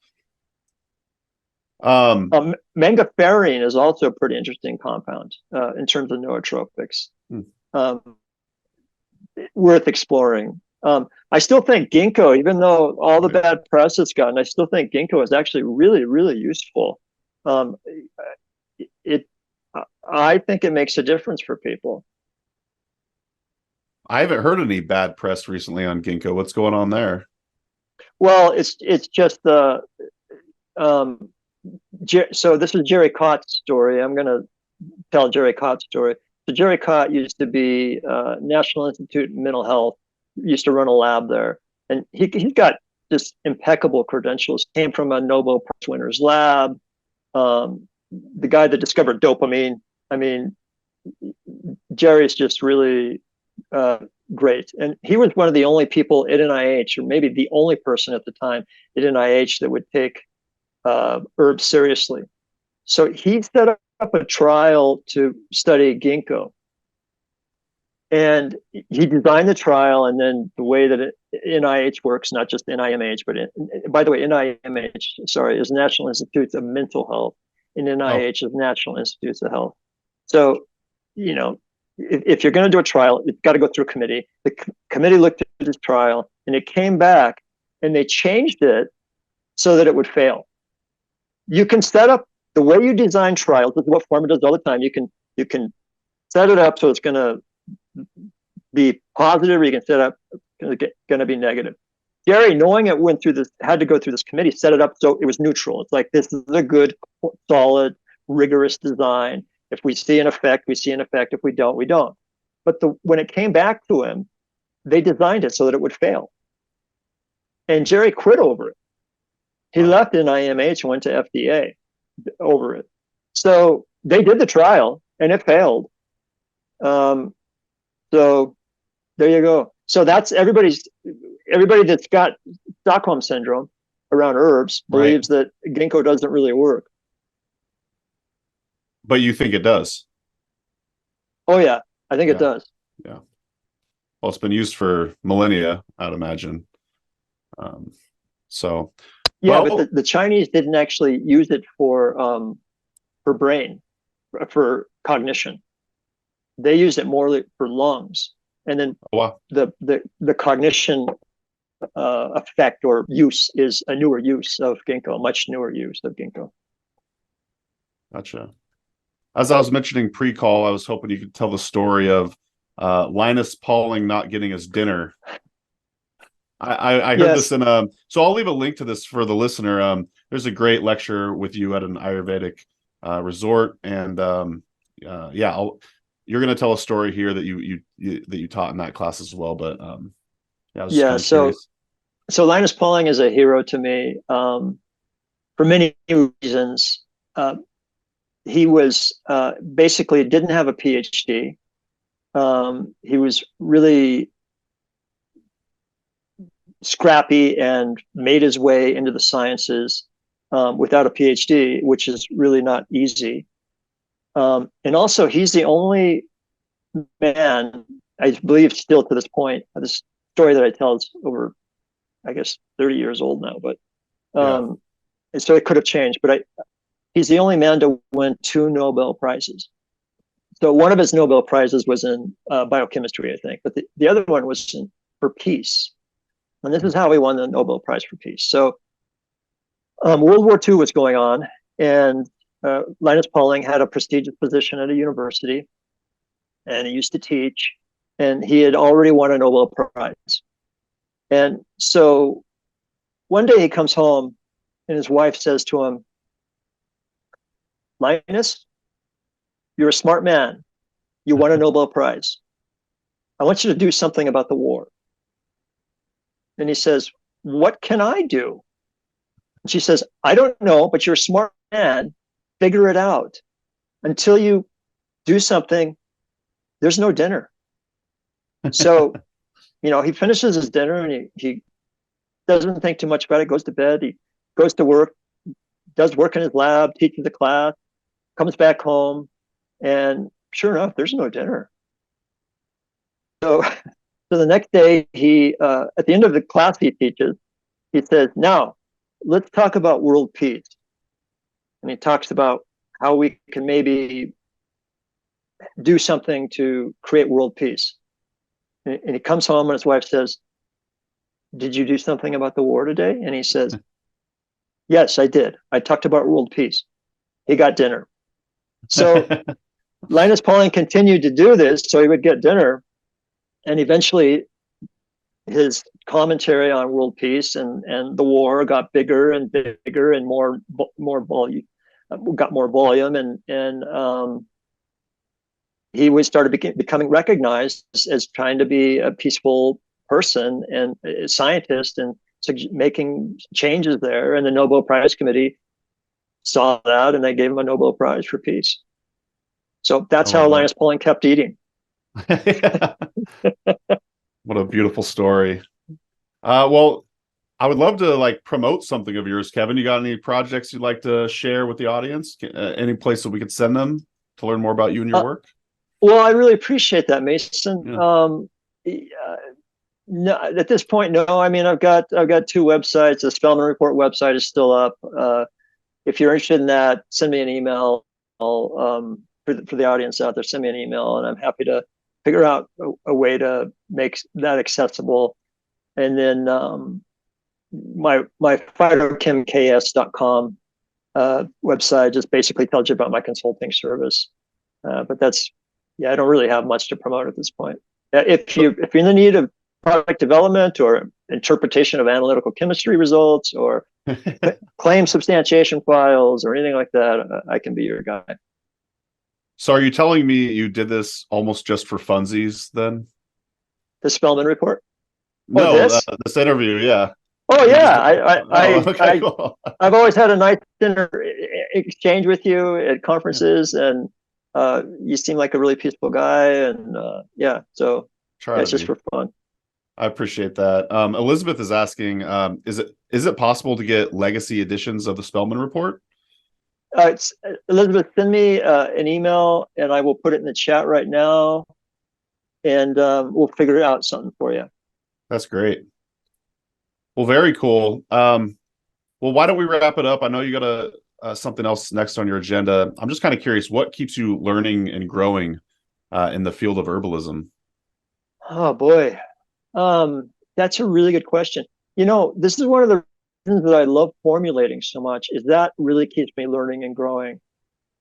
[SPEAKER 2] Mangaferine is also a pretty interesting compound in terms of nootropics. Worth exploring. I still think ginkgo, even though all the bad press it's gotten, I still think ginkgo is actually really, really useful. I think it makes a difference for people.
[SPEAKER 1] I haven't heard any bad press recently on ginkgo. What's going on there?
[SPEAKER 2] Well, it's just the so this is Jerry Cott's story. I'm going to tell Jerry Cott's story. So Jerry Cott used to be National Institute of Mental Health, used to run a lab there, and he's got just impeccable credentials. Came from a Nobel Prize winner's lab. The guy that discovered dopamine. I mean, Jerry's just really great, and he was one of the only people at NIH, or maybe the only person at the time at NIH that would take herbs seriously. So he set up a trial to study ginkgo, and he designed the trial. And then the way that NIH works, not just NIMH, but by the way, NIMH, sorry, is National Institutes of Mental Health, and NIH is National Institutes of Health. So, you know, if you're going to do a trial, it's got to go through a committee. The committee looked at this trial, and it came back, and they changed it so that it would fail. You can set up the way you design trials. This is what pharma does all the time. You can set it up so it's going to be positive, or you can set up going to be negative. Gary, knowing it had to go through this committee, set it up so it was neutral. It's like, this is a good, solid, rigorous design. If we see an effect, we see an effect. If we don't, we don't. But when it came back to him, they designed it so that it would fail. And Jerry quit over it. He left NIMH and went to FDA over it. So they did the trial, and it failed. So there you go. So that's everybody that's got Stockholm Syndrome around herbs believes that ginkgo doesn't really work.
[SPEAKER 1] But you think it does?
[SPEAKER 2] Oh yeah, I think it does.
[SPEAKER 1] Yeah. Well, it's been used for millennia, I'd imagine.
[SPEAKER 2] But the Chinese didn't actually use it for brain, for cognition. They used it more for lungs, and then the cognition effect or use is a newer use of ginkgo, much newer use of ginkgo.
[SPEAKER 1] Gotcha. As I was mentioning pre-call, I was hoping you could tell the story of Linus Pauling not getting his dinner. I heard this in so I'll leave a link to this for the listener. There's a great lecture with you at an Ayurvedic resort, and you're going to tell a story here that you taught in that class as well. But
[SPEAKER 2] so Linus Pauling is a hero to me for many reasons. He was basically didn't have a PhD. He was really scrappy and made his way into the sciences without a PhD, which is really not easy. And also, he's the only man, I believe still to this point, this story that I tell is over, I guess, 30 years old now, but and so it could have changed, but he's the only man to win 2 Nobel Prizes. So one of his Nobel Prizes was in biochemistry, I think, but the other one was in for peace. And this is how he won the Nobel Prize for Peace. So World War II was going on, and Linus Pauling had a prestigious position at a university, and he used to teach, and he had already won a Nobel Prize. And so one day he comes home, and his wife says to him, Linus, you're a smart man. You won a Nobel Prize. I want you to do something about the war. And he says, what can I do? And she says, I don't know, but you're a smart man. Figure it out. Until you do something, there's no dinner. So, he finishes his dinner and he doesn't think too much about it, goes to bed, he goes to work, does work in his lab, teaches a class, comes back home, and sure enough, there's no dinner. So the next day, he at the end of the class he teaches, he says, now, let's talk about world peace. And he talks about how we can maybe do something to create world peace. And he comes home and his wife says, did you do something about the war today? And he says, yes, I did. I talked about world peace. He got dinner. So Linus Pauling continued to do this so he would get dinner. And eventually his commentary on world peace and the war got bigger and bigger and more volume, got more volume, and he was started becoming recognized as trying to be a peaceful person and a scientist and making changes there. And the Nobel Prize Committee saw that and they gave him a Nobel Prize for peace. So that's how Linus Pauling kept eating.
[SPEAKER 1] What a beautiful story. Well, I would love to promote something of yours, Kevin. You got any projects you'd like to share with the audience? Any place that we could send them to learn more about you and your work?
[SPEAKER 2] Well, I really appreciate that, Mason. Yeah. No, at this point, no. I mean, I've got 2 websites. The Spellman Report website is still up. If you're interested in that, send me an email. For the audience out there, send me an email, and I'm happy to figure out a way to make that accessible. And then my phytochemks.com website just basically tells you about my consulting service. But that's, I don't really have much to promote at this point. If you're in the need of product development or interpretation of analytical chemistry results or claim substantiation files or anything like that, I can be your guy.
[SPEAKER 1] So are you telling me you did this almost just for funsies then?
[SPEAKER 2] The Spellman Report?
[SPEAKER 1] No, this interview, yeah.
[SPEAKER 2] Oh yeah, I've always had a nice dinner exchange with you at conferences, and you seem like a really peaceful guy, and so it's just for fun.
[SPEAKER 1] I appreciate that. Elizabeth is asking, is it possible to get legacy editions of the Spellman Report?
[SPEAKER 2] Elizabeth, send me an email, and I will put it in the chat right now, and we'll figure out something for you.
[SPEAKER 1] That's great. Well, very cool. Well, why don't we wrap it up? I know you got something else next on your agenda. I'm just kind of curious, what keeps you learning and growing in the field of herbalism?
[SPEAKER 2] Oh boy, that's a really good question. This is one of the reasons that I love formulating so much, is that really keeps me learning and growing.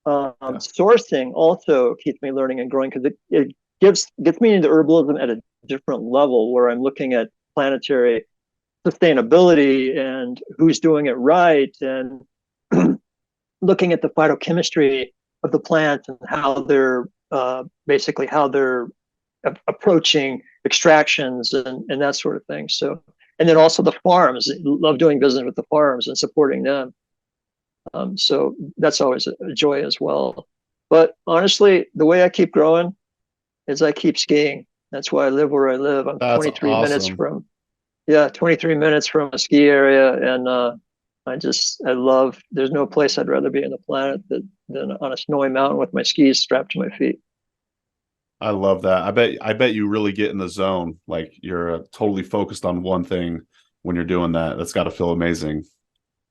[SPEAKER 2] Sourcing also keeps me learning and growing because it gets me into herbalism at a different level, where I'm looking at planetary sustainability and who's doing it right, and looking at the phytochemistry of the plants and how they're approaching extractions and that sort of thing. So, and then also the farms, love doing business with the farms and supporting them. So that's always a joy as well. But honestly, the way I keep growing is I keep skiing. That's why I live where I live. I'm 23 minutes from 23 minutes from a ski area, and there's no place I'd rather be on the planet than on a snowy mountain with my skis strapped to my feet.
[SPEAKER 1] I love that. I bet you really get in the zone. Like you're totally focused on one thing when you're doing that. That's got to feel amazing.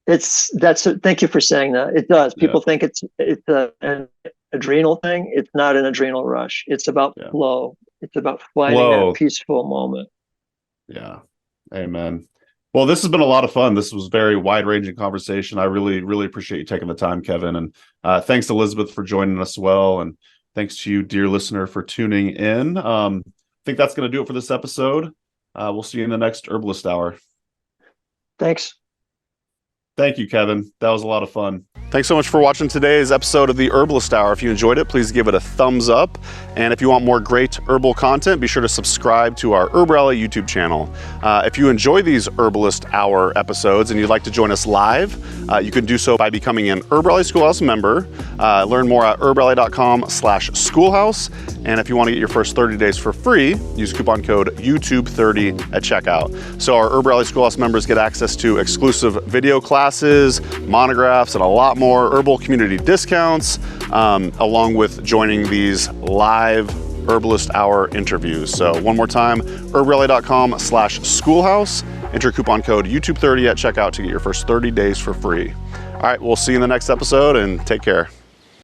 [SPEAKER 2] Thank you for saying that. It does. People think it's an adrenal thing. It's not an adrenal rush. It's about flow. It's about finding that peaceful moment.
[SPEAKER 1] Yeah. Amen. Well, this has been a lot of fun. This was a very wide-ranging conversation. I really, really appreciate you taking the time, Kevin. And thanks, Elizabeth, for joining us as well. And thanks to you, dear listener, for tuning in. I think that's going to do it for this episode. We'll see you in the next Herbalist Hour.
[SPEAKER 2] Thanks.
[SPEAKER 1] Thank you, Kevin. That was a lot of fun. Thanks so much for watching today's episode of the Herbalist Hour. If you enjoyed it, please give it a thumbs up. And if you want more great herbal content, be sure to subscribe to our HerbRally YouTube channel. If you enjoy these Herbalist Hour episodes and you'd like to join us live, you can do so by becoming an HerbRally Schoolhouse member. Learn more at herbrally.com/schoolhouse. And if you want to get your first 30 days for free, use coupon code YouTube30 at checkout. So our HerbRally Schoolhouse members get access to exclusive video classes, monographs, and a lot more herbal community discounts, along with joining these live Herbalist Hour interviews. So one more time, herbrally.com/schoolhouse. Enter coupon code YouTube30 at checkout to get your first 30 days for free. All right, we'll see you in the next episode, and take care.